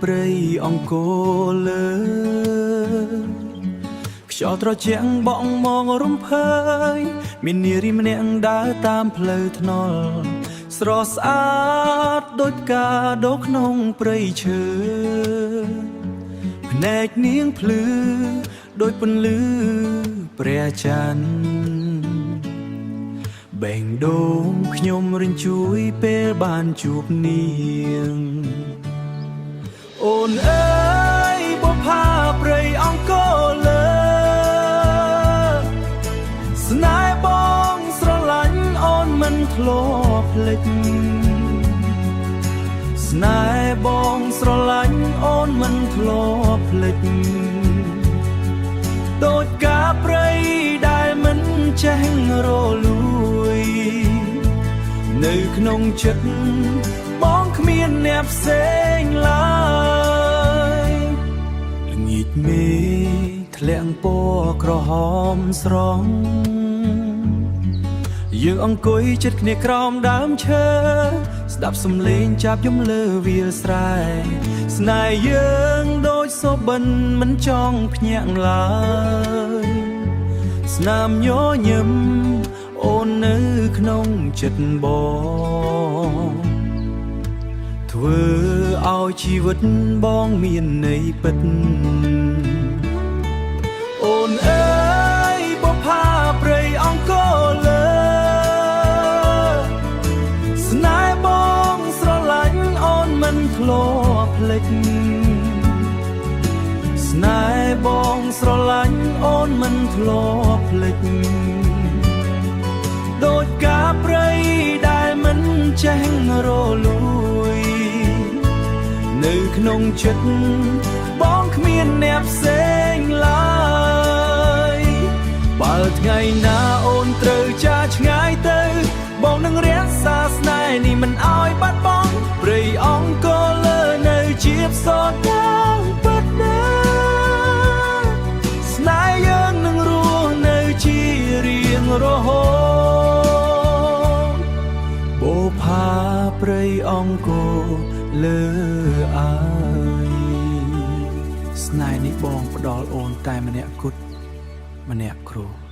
ព្រៃអង្គរលើខ្យល់ត្រជាក់បក់មករំភើយមាននារីម្នាក់ដើរតាមផ្លូវថ្នល់ស្រស់ស្អាតដូចផ្កាដកក្នុងព្រៃឈើភ្នែកនាងភ្លឺដូចពន្លឺព្រះច័ន្ទបែងដូងខ្ញុំរញ្ជួយពេលបានជួបនាងអូនអើយបុប្ផាព្រៃអង្គរលើស្នេហ៍បងស្រឡាញ់អូនមិនធ្លាប់ភ្លេចស្នេហ៍បងស្រឡាញ់អូនមិនធ្លាប់ភ្លេចដូចកាព្រៃដែលមិនចេះរលួយនៅក្នុងចិត្តបងគ្មានអ្នកផ្សេងឡើយល្ងាចមេធ្លាក់ពណ៌ក្រហមស្រង់យើងអង្គុយចិត្តគ្នាក្រោមដើមឈើស្ដាប់សំឡេងចាប់យំលើវាលស្រែស្នេហ៍យើងដូចសូបិនមិនចង់ភ្ញាក់ឡើយស្នាមញញឹមអូននៅក្នុងចិត្តបងធ្វើឲ្យជីវិតបងមានន័យពិតអូនអើយបុប្ផាព្រៃអង្គរលើស្នេហ៍បងស្រឡាញ់អូនមិនធ្លាប់ភ្លេចស្នេហ៍បងស្រឡាញ់អូនមិនធ្លាប់ភ្លេចដូចកាព្រៃដែលមិនចេះរលួយនៅក្នុងចិត្តបងគ្មានអ្នកផ្សេងឡើយបើថ្ងៃណាអូនត្រូវចាឆ្ងាយទៅបងនឹងរក្សាស្នេហ៍នេះមិនឲ្យបាត់បង់ព្រៃអង្គរលើនៅជាផ្សោតយ៉ាងពិតណាស់ស្នេហ៍យើងនឹងរស់នៅជារៀងរហូតបុប្ផាព្រៃអង្គរលើអើយស្នេហ៍នេះបងផ្ដល់អូនតែម្នាក់គត់ម្នាក់គ្រូ